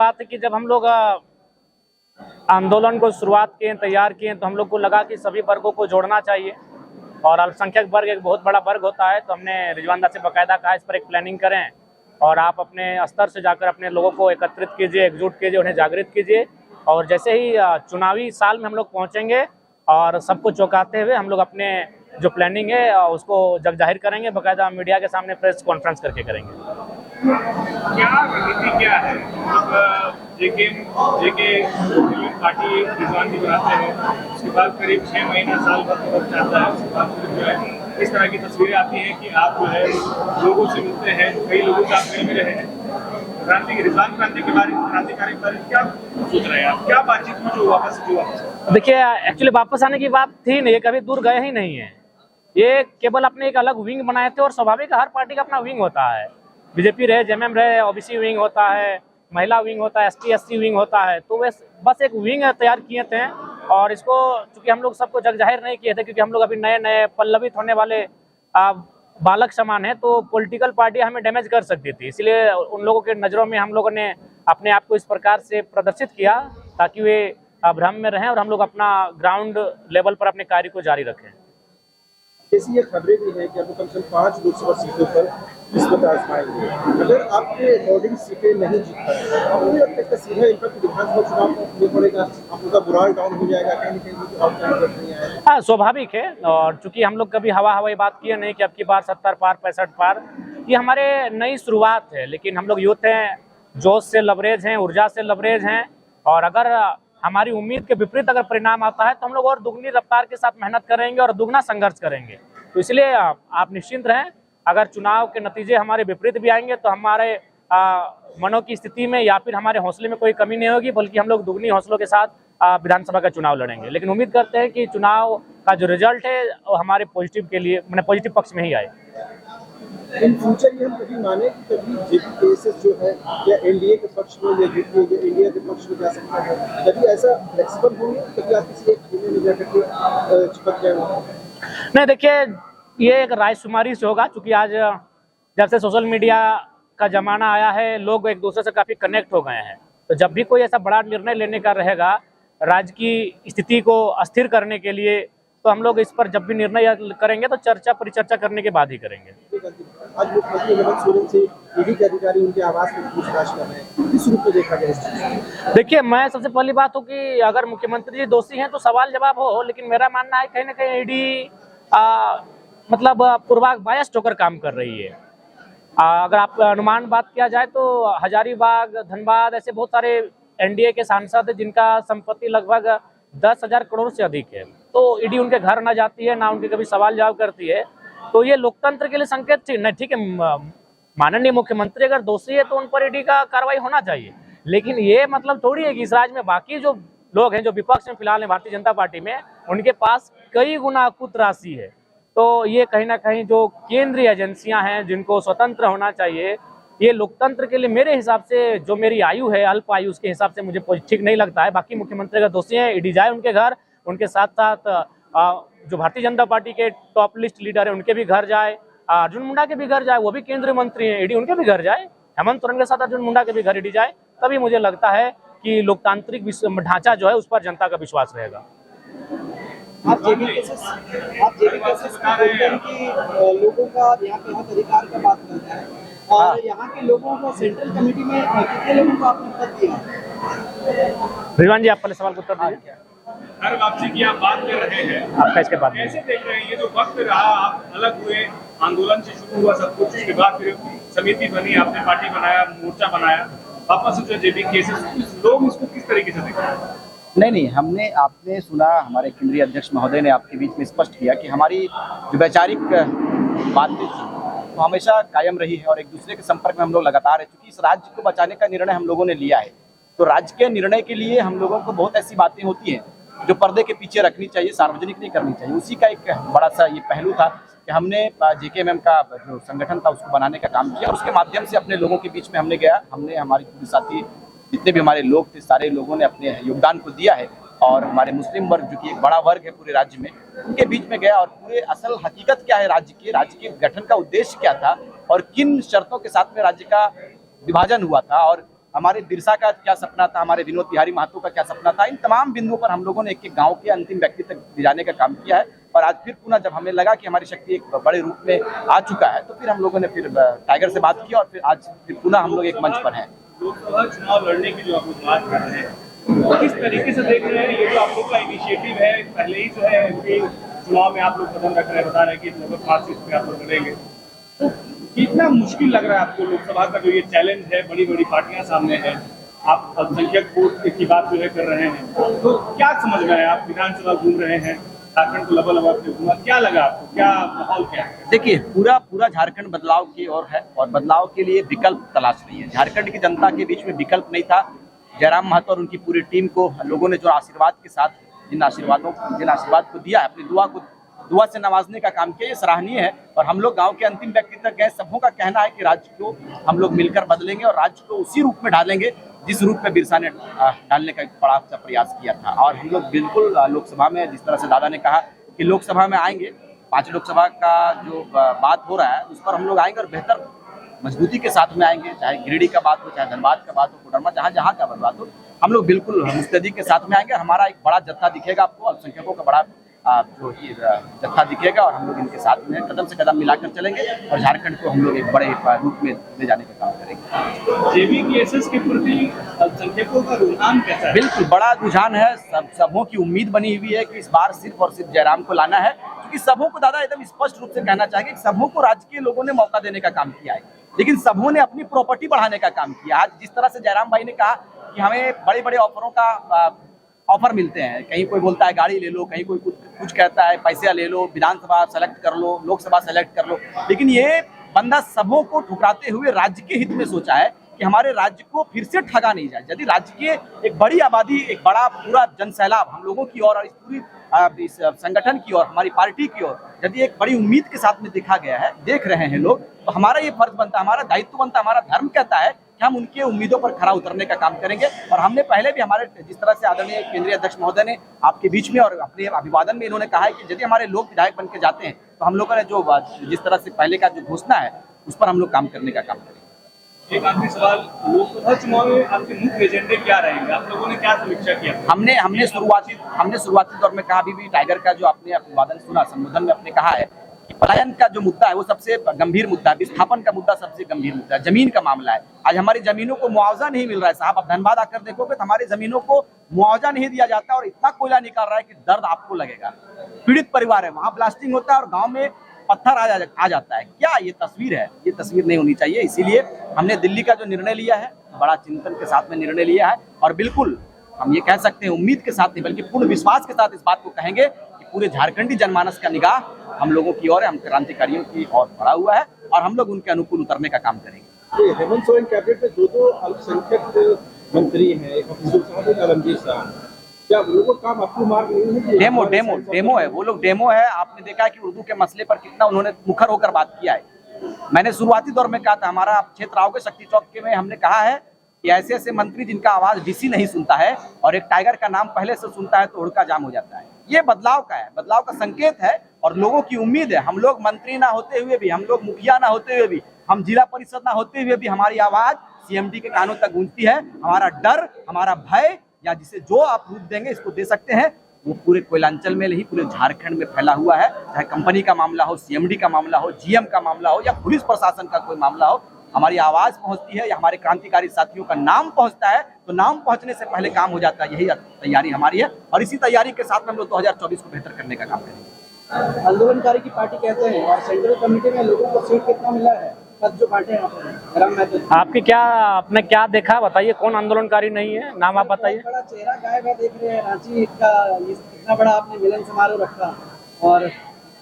बात है कि जब हम लोग आंदोलन को शुरुआत किए, तैयार किए, तो हम लोग को लगा कि सभी वर्गों को जोड़ना चाहिए और अल्पसंख्यक वर्ग एक बहुत बड़ा वर्ग होता है। तो हमने रिजवान दा से बाकायदा कहा इस पर एक प्लानिंग करें और आप अपने स्तर से जाकर अपने लोगों को एकत्रित कीजिए, एकजुट कीजिए, उन्हें जागृत कीजिए। और जैसे ही चुनावी साल में हम लोग पहुँचेंगे और सबको चौंकाते हुए हम लोग अपने जो प्लानिंग है उसको जग जाहिर करेंगे, बाकायदा मीडिया के सामने प्रेस कॉन्फ्रेंस करके करेंगे। क्या रणनीति क्या है? जेके पार्टी रिजवान जी बनाते हैं, उसके बाद करीब 6 महीना साल भर जाता है, उसके बाद जो है इस तरह की तस्वीरें आती हैं कि आप जो है लोगों से मिलते हैं, कई लोगों से आप मिल रहे हैं। रिजवान क्रांति के बारे में, क्रांतिकारी के बारे में क्या सोच रहे हैं आप? क्या बातचीत में जो वापस देखिए, एक्चुअली वापस आने की बात थी नहीं, कभी दूर गए ही नहीं है। ये केवल अपने एक अलग विंग बनाए थे और स्वाभाविक हर पार्टी का अपना विंग होता है। बीजेपी रहे, जेएमएम रहे, ओबीसी विंग होता है, महिला विंग होता है, एसटी एससी विंग होता है। तो वे बस एक विंग तैयार किए थे और इसको चूंकि हम लोग सबको जग जाहिर नहीं किए थे क्योंकि हम लोग अभी नए नए पल्लवित होने वाले बालक समान है, तो पॉलिटिकल पार्टी हमें डैमेज कर सकती थी। इसलिए उन लोगों के नज़रों में हम लोगों ने अपने आप को इस प्रकार से प्रदर्शित किया ताकि वे भ्रम में रहें और हम लोग अपना ग्राउंड लेवल पर अपने कार्य को जारी रखें। ऐसी ये खबरें भी हैं कि आपको कम से कम 5 लोकसभा सीटों पर किस्मत आजमाएंगे। अगर आपके अकॉर्डिंग सीटें नहीं जीत पाए तो मुझे लगता है इसका सीधा इम्पैक्ट विधानसभा चुनाव में पड़ेगा, आपका मोरल डाउन हो जाएगा, कहीं न कहीं आउटकम नहीं आएगा। हाँ, स्वाभाविक है। और चूंकि हम लोग कभी हवाई बात किए नहीं कि अब की बार 70 पार 65 पार, ये हमारे नई शुरुआत है। लेकिन हम लोग यूथ हैं, जोश से लबरेज हैं, ऊर्जा से लबरेज हैं और अगर हमारी उम्मीद के विपरीत अगर परिणाम आता है तो हम लोग और दुगनी रफ्तार के साथ मेहनत करेंगे और दुगना संघर्ष करेंगे। तो इसलिए आप निश्चिंत रहें, अगर चुनाव के नतीजे हमारे विपरीत भी आएंगे तो हमारे मनों की स्थिति में या फिर हमारे हौसले में कोई कमी नहीं होगी, बल्कि हम लोग दुगनी हौसलों के साथ विधानसभा का चुनाव लड़ेंगे। लेकिन उम्मीद करते हैं कि चुनाव का जो रिजल्ट है वो हमारे पॉजिटिव के लिए, मैंने पॉजिटिव पक्ष में ही आए। इन फ्यूचर ये हम कभी माने कि कभी जेपी केसेस जो है या एनडीए के पक्ष में या यूपीए या इंडिया के पक्ष में जा सकता है, कभी ऐसा फ्लेक्सिबल होंगे, कभी आप किसी एक खेमे में जाकर के चिपक जाएंगे? नहीं, देखिए, ये एक रायशुमारी से होगा। चूंकि आज जब से सोशल मीडिया का जमाना आया है, लोग एक दूसरे से काफ़ी कनेक्ट हो गए हैं। तो जब भी कोई ऐसा बड़ा निर्णय लेने का रहेगा राज्य की स्थिति को अस्थिर करने के लिए, तो हम लोग इस पर जब भी निर्णय करेंगे तो चर्चा परिचर्चा करने के बाद ही करेंगे। आज मुख्यमंत्री हेमंत सोरेन से ईडी के अधिकारी उनके आवास में पूछताछ कर रहे हैं, किस रूप में देखा जाए? देखिए, मैं सबसे पहली बात हो कि अगर मुख्यमंत्री जी दोषी हैं तो सवाल जवाब हो, लेकिन मेरा मानना है कहीं ना कहीं ईडी मतलब पूर्वाग्रह बायस्ड होकर काम कर रही है। अगर आप अनुमान बात किया जाए तो हजारीबाग, धनबाद, ऐसे बहुत सारे एनडीए के सांसद हैं जिनका संपत्ति लगभग 10,000 करोड़ से अधिक है। तो ईडी उनके घर ना जाती है, ना उनके कभी सवाल जवाब करती है। तो ये लोकतंत्र के लिए संकेत ठीक है, माननीय मुख्यमंत्री अगर दोषी है तो उन पर ईडी का कार्रवाई होना चाहिए। लेकिन ये मतलब थोड़ी है कि इस राज्य में बाकी जो लोग हैं, जो विपक्ष में फिलहाल है भारतीय जनता पार्टी में, उनके पास कई गुना अकुत राशि है। तो ये कहीं ना कहीं जो केंद्रीय एजेंसियां हैं जिनको स्वतंत्र होना चाहिए, ये लोकतंत्र के लिए मेरे हिसाब से, जो मेरी आयु है अल्प आयु, उसके हिसाब से मुझे ठीक नहीं लगता है। बाकी मुख्यमंत्री अगर दोषी हैं, ईडी जाए उनके घर, उनके साथ साथ जो भारतीय जनता पार्टी के टॉप लिस्ट लीडर है उनके भी घर जाए, अर्जुन मुंडा के भी घर जाए, वो भी केंद्रीय मंत्री हैं, ईडी उनके भी घर जाए, हेमंत सोरेन के साथ अर्जुन मुंडा के भी घर ईडी जाए, तभी मुझे लगता है कि लोकतांत्रिक ढांचा जो है उस पर जनता का विश्वास रहेगा। आप जेबी केसेस बता रहे हैं कि लोगों का यहाँ पे हक अधिकार का बात करते हैं और यहाँ के लोगों को सेंट्रल कमेटी में कितने लोगों को आपने पद दिया? रिजवान जी, आप पहले सवाल को उत्तर दीजिए। हर वापसी की आप बात कर रहे हैं, आपका इसके बाद कैसे देख रहे हैं ये जो वक्त रहा, आप अलग हुए, आंदोलन से शुरू हुआ सब कुछ, उसके बाद फिर समिति बनी, आपने पार्टी बनाया, मोर्चा बनाया, वापस जो जेबी केसेस, लोग इसको किस तरीके से देख रहे हैं? नहीं, आपने सुना, हमारे केंद्रीय अध्यक्ष महोदय ने आपके बीच में स्पष्ट किया कि हमारी जो वैचारिक बातें थी वो हमेशा कायम रही है और एक दूसरे के संपर्क में हम लोग लगातार है। क्योंकि इस राज्य को बचाने का निर्णय हम लोगों ने लिया है, तो राज्य के निर्णय के लिए हम लोगों को बहुत ऐसी बातें होती हैं जो पर्दे के पीछे रखनी चाहिए, सार्वजनिक नहीं करनी चाहिए। उसी का एक बड़ा सा ये पहलू था कि हमने जेकेएमएम का जो संगठन था उसको बनाने का काम किया और उसके माध्यम से अपने लोगों के बीच में हमने हमारी पूरी साथी जितने भी हमारे लोग थे, सारे लोगों ने अपने योगदान को दिया है और हमारे मुस्लिम वर्ग, जो कि एक बड़ा वर्ग है पूरे राज्य में, उनके बीच में गया और पूरे असल हकीकत क्या है राज्य के गठन का उद्देश्य क्या था और किन शर्तों के साथ में राज्य का विभाजन हुआ था और हमारे बिरसा का क्या सपना था, हमारे विनोद बिहारी महतो का क्या सपना था, इन तमाम बिंदुओं पर हम लोगों ने एक एक गांव के अंतिम व्यक्ति तक ले जाने का काम किया है। और आज फिर पुनः जब हमें लगा कि हमारी शक्ति एक बड़े रूप में आ चुका है, तो फिर हम लोगों ने फिर टाइगर से बात की और फिर आज फिर पुनः हम लोग एक मंच पर हैं। लोकसभा चुनाव लड़ने की जो आप लोग बात कर रहे हैं, तो किस तरीके से देख रहे हैं ये जो आप लोग का इनिशिएटिव है? पहले ही जो है कि चुनाव में आप लोग कदम रख रहे हैं, बता रहे हैं कि लगभग 5 सीट पे आप लोग लड़ेंगे, तो कितना मुश्किल लग रहा है आपको लोकसभा का जो ये चैलेंज है? बड़ी बड़ी पार्टियां सामने हैं, आप अल्पसंख्यक वोट की बात जो है कर रहे हैं, तो क्या समझ रहे हैं? आप विधानसभा घूम रहे हैं, झारखंड को लबा लबा के घूमा, क्या लगा आपको? क्या माहौल क्या है? देखिए, पूरा झारखंड बदलाव की ओर है और बदलाव के लिए विकल्प तलाश रही है। झारखंड की जनता के बीच में विकल्प नहीं था। जयराम महतो और उनकी पूरी टीम को लोगों ने जो आशीर्वाद के साथ जिन आशीर्वाद को दिया, अपनी दुआ से नवाजने का काम किया, ये सराहनीय है। और हम लोग गांव के अंतिम व्यक्ति तक गए। सबों का कहना है कि राज्य को हम लोग मिलकर बदलेंगे और राज्य को उसी रूप में ढालेंगे जिस रूप में बिरसा ने डालने का एक बड़ा सा प्रयास किया था। और हम लोग बिल्कुल लोकसभा में, जिस तरह से दादा ने कहा कि लोकसभा में आएंगे, 5 लोकसभा का जो बात हो रहा है उस पर हम लोग आएंगे और बेहतर मजबूती के साथ में आएंगे। चाहे गिरिडीह का बात हो, चाहे धनबाद का बात हो, कोडरमा, जहाँ का बात हो, हम लोग बिल्कुल मुस्तैदी के साथ में आएंगे। हमारा एक बड़ा जत्था दिखेगा आपको, अल्पसंख्यकों का बड़ा जो ये जत्था दिखेगा और हम लोग इनके साथ में कदम से कदम मिलाकर चलेंगे और झारखंड को हम लोग एक बड़े रूप में ले जाने का काम करेंगे। जेबीकेएसएस के प्रति अल्पसंख्यकों का रुझान कैसा है? बिल्कुल बड़ा रुझान है। सबों की उम्मीद बनी हुई है कि इस बार सिर्फ और सिर्फ जयराम को लाना है, क्योंकि सबों को दादा एकदम स्पष्ट रूप से कहना चाहेंगे कि सबों को राजकीय लोगों ने मौका देने का काम किया है, लेकिन सबों ने अपनी प्रॉपर्टी बढ़ाने का काम किया। आज जिस तरह से जयराम भाई ने कहा कि हमें बड़े बड़े ऑफरों का ऑफर मिलते हैं, कहीं कोई बोलता है गाड़ी ले लो, कहीं कोई कुछ कहता है पैसे ले लो, विधानसभा सेलेक्ट कर लो, लोकसभा सेलेक्ट कर लो, लेकिन ये बंदा सबों को ठुकराते हुए राज्य के हित में सोचा है कि हमारे राज्य को फिर से ठगा नहीं जाए। यदि राज्य के एक बड़ी आबादी, एक बड़ा पूरा जनसैलाब हम लोगों की ओर और इस पूरी इस संगठन की ओर, हमारी पार्टी की ओर यदि एक बड़ी उम्मीद के साथ में देखा गया है, देख रहे हैं लोग, तो हमारा ये फर्ज बनता है, हमारा दायित्व बनता है, हमारा धर्म कहता है कि हम उनके उम्मीदों पर खरा उतरने का काम करेंगे। और हमने पहले भी हमारे, जिस तरह से आदरणीय केंद्रीय अध्यक्ष महोदय ने आपके बीच में और अपने अभिवादन में इन्होंने कहा है कि यदि हमारे लोग विधायक बन के जाते हैं तो हम लोगों ने जो जिस तरह से पहले का जो घोषणा है उस पर हम लोग काम करने का काम करेंगे। एक आखिरी सवाल, लोकसभा चुनाव में आपके मुख्य एजेंडे क्या रहेंगे? आप लोगों ने क्या समीक्षा किया? हमने शुरुआती दौर में कहा, अभी भी टाइगर का जो आपने अभिवादन सुना, संबोधन में आपने कहा है कि पलायन का जो मुद्दा है वो सबसे गंभीर मुद्दा है, विस्थापन का मुद्दा सबसे गंभीर मुद्दा है, जमीन का मामला है। आज हमारी जमीनों को मुआवजा नहीं मिल रहा है साहब। आप धनबाद आकर देखोगे तो हमारी जमीनों को मुआवजा नहीं दिया जाता और इतना कोयला निकाल रहा है कि दर्द आपको लगेगा। पीड़ित परिवार है, वहाँ ब्लास्टिंग होता है और गाँव में पत्थर आ जाता है। क्या ये तस्वीर है? ये तस्वीर नहीं होनी चाहिए। इसीलिए हमने दिल्ली का जो निर्णय लिया है, बड़ा चिंतन के साथ में निर्णय लिया है और बिल्कुल हम ये कह सकते हैं, उम्मीद के साथ नहीं बल्कि पूर्ण विश्वास के साथ इस बात को कहेंगे कि पूरे झारखंडी जनमानस का निगाह हम लोगों की ओर है, हम क्रांतिकारियों की ओर बढ़ा हुआ है और हम लोग उनके अनुकूल उतरने का काम करेंगे। हेमंत सोरेन कैबिनेट में 2 अल्पसंख्यक मंत्री हैं, एक अफजल साहब, एक आलमगीर साहब, क्या लोगों का काम आपको मार्ग नहीं है? डेमो है, वो लोग डेमो है। आपने देखा है कि उर्दू के मसले पर कितना उन्होंने मुखर होकर बात किया है। मैंने शुरुआती दौर में कहा था, हमारा क्षेत्र आओगे शक्ति चौक के में हमने कहा है कि ऐसे ऐसे मंत्री जिनका आवाज डीसी नहीं सुनता है और एक टाइगर का नाम पहले से सुनता है तो उड़का जाम हो जाता है। ये बदलाव का है, बदलाव का संकेत है और लोगों की उम्मीद है। हम लोग मंत्री ना होते हुए भी, हम लोग मुखिया ना होते हुए भी, हम जिला परिषद ना होते हुए भी हमारी आवाज सीएमडी के कानों तक गूंजती है। हमारा डर, हमारा भय या जिसे जो आप रूप देंगे इसको दे सकते हैं, वो पूरे कोयलांचल में नहीं पूरे झारखंड में फैला हुआ है। चाहे कंपनी का मामला हो, सीएमडी का मामला हो, जीएम का मामला हो या पुलिस प्रशासन का कोई मामला हो, हमारी आवाज पहुंचती है या हमारे क्रांतिकारी साथियों का नाम पहुंचता है तो नाम पहुंचने से पहले काम हो जाता है। यही तैयारी हमारी है और इसी तैयारी के साथ हम लोग 2024 को बेहतर करने का काम करेंगे। आंदोलनकारी की पार्टी कहते हैं और सेंट्रल कमेटी में लोगों को सीट कितना मिला है? जो पार्टी आपकी क्या, आपने क्या देखा बताइए? कौन आंदोलनकारी नहीं है? नाम आप बताइए। बड़ा चेहरा गायब है, देख रहे हैं रांची का इतना बड़ा आपने मिलन समारोह रखा और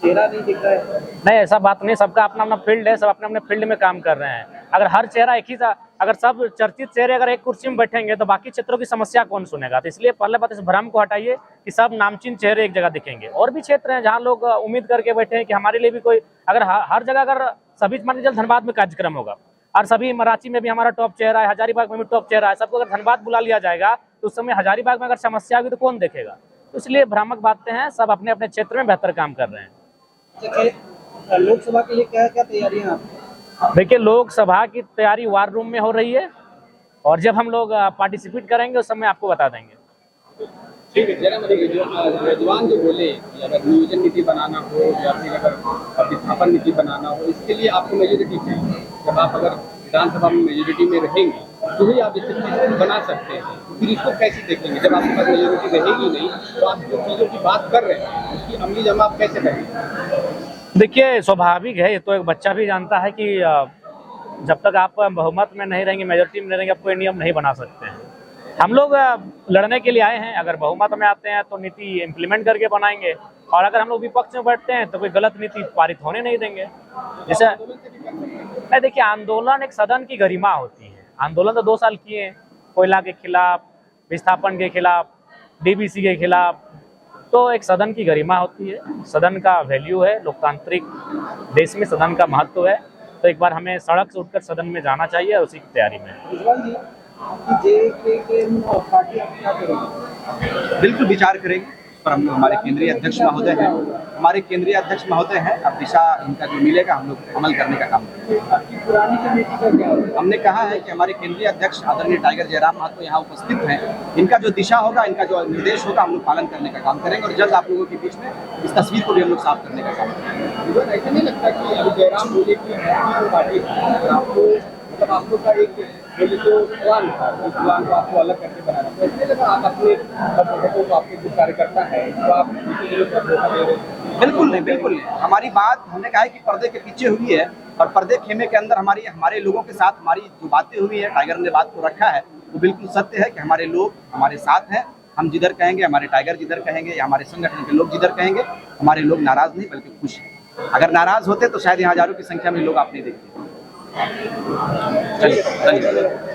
चेहरा नहीं दिख रहा है। नहीं, ऐसा बात नहीं, सबका अपना अपना फील्ड है, सब अपने अपने फील्ड में काम कर रहे हैं। अगर हर चेहरा एक ही था, अगर सब चर्चित चेहरे अगर एक कुर्सी में बैठेंगे तो बाकी क्षेत्रों की समस्या कौन सुनेगा? तो इसलिए पहले बात इस भ्रम को हटाइए कि सब नामचीन चेहरे एक जगह दिखेंगे। और भी क्षेत्र हैं जहाँ लोग उम्मीद करके बैठे हैं कि हमारे लिए भी कोई, अगर हर जगह अगर सभी, मान लीजिए धनबाद में कार्यक्रम होगा और सभी रांची में भी हमारा टॉप चेहरा है, हजारीबाग में भी टॉप चेहरा है, सबको अगर धनबाद बुला लिया जाएगा तो उस समय हजारीबाग में अगर समस्या होगी तो कौन देखेगा? तो इसलिए भ्रामक बातें हैं, सब अपने अपने क्षेत्र में बेहतर काम कर रहे हैं। लोकसभा के लिए क्या क्या तैयारियां? देखिए, लोकसभा की तैयारी वार रूम में हो रही है और जब हम लोग पार्टिसिपेट करेंगे उस समय आपको बता देंगे। ठीक है, जरा मुझे जो रिजवान जो बोले कि अगर नियोजन नीति बनाना हो या फिर अगर विस्थापन नीति बनाना हो, इसके लिए आपको मेजोरिटी चाहिए। जब आप अगर विधानसभा में मेजोरिटी में रहेंगे तो ही आप इस चीज़ को बना सकते हैं। फिर इसको कैसे देखेंगे जब आपके पास मेजोरिटी रहेगी नहीं, तो आप जो चीज़ों की बात कर रहे हैं उसकी अमली जमा आप कैसे करेंगे? देखिए, स्वाभाविक है, ये तो एक बच्चा भी जानता है कि जब तक आप बहुमत में नहीं रहेंगे, मेजोरिटी में नहीं रहेंगे, आप कोई नियम नहीं बना सकते हैं। हम लोग लड़ने के लिए आए हैं। अगर बहुमत में आते हैं तो नीति इम्प्लीमेंट करके बनाएंगे, और अगर हम लोग विपक्ष में बैठते हैं तो कोई गलत नीति पारित होने नहीं देंगे। जैसे देखिए, आंदोलन एक सदन की गरिमा होती है। आंदोलन तो 2 साल किए हैं, कोयला के खिलाफ, विस्थापन के खिलाफ, डीबीसी के खिलाफ। तो एक सदन की गरिमा होती है, सदन का वैल्यू है, लोकतांत्रिक देश में सदन का महत्व है। तो एक बार हमें सड़क से उठकर सदन में जाना चाहिए, और उसी की तैयारी में। रिजवान जी, आपकी JK पार्टी आप क्या करेंगे? बिल्कुल विचार करेंगे पर हम लोग, हमारे केंद्रीय अध्यक्ष महोदय हैं, हमारे केंद्रीय अध्यक्ष महोदय हैं, अब दिशा इनका जो मिलेगा हम लोग अमल करने का काम करेंगे। आपकी पुरानी कमेटी का क्या होगा? हमने कहा है कि हमारे केंद्रीय अध्यक्ष आदरणीय टाइगर जयराम महतो यहाँ उपस्थित हैं, इनका जो दिशा होगा, इनका जो निर्देश होगा, हम लोग पालन करने का काम करेंगे, और जल्द आप लोगों के बीच में इस तस्वीर को भी हम लोग साफ करने का काम करेंगे। ऐसा नहीं लगता कि अभी जयराम बोले कि आपकी पार्टी आपको मतलब आप लोग का एक बोले तो प्लान था, उस प्लान को आपको अलग करके बनाना, तो इसलिए लगा आप अपने संगठनों को, आपके जो कार्यकर्ता है तो आप बिल्कुल नहीं, बिल्कुल नहीं। हमारी बात, हमने कहा है कि पर्दे के पीछे हुई है, और पर्दे खेमे के अंदर हमारे लोगों के साथ हमारी जो बातें हुई है, टाइगर ने बात को रखा है, वो बिल्कुल सत्य है कि हमारे लोग हमारे साथ हैं। हम जिधर कहेंगे, हमारे टाइगर जिधर कहेंगे, या हमारे संगठन के लोग जिधर कहेंगे, हमारे लोग नाराज नहीं बल्कि खुश हैं। अगर नाराज होते तो शायद यहाँ हजारों की संख्या में लोग आप नहीं देखते। चलिए, धन्यवाद।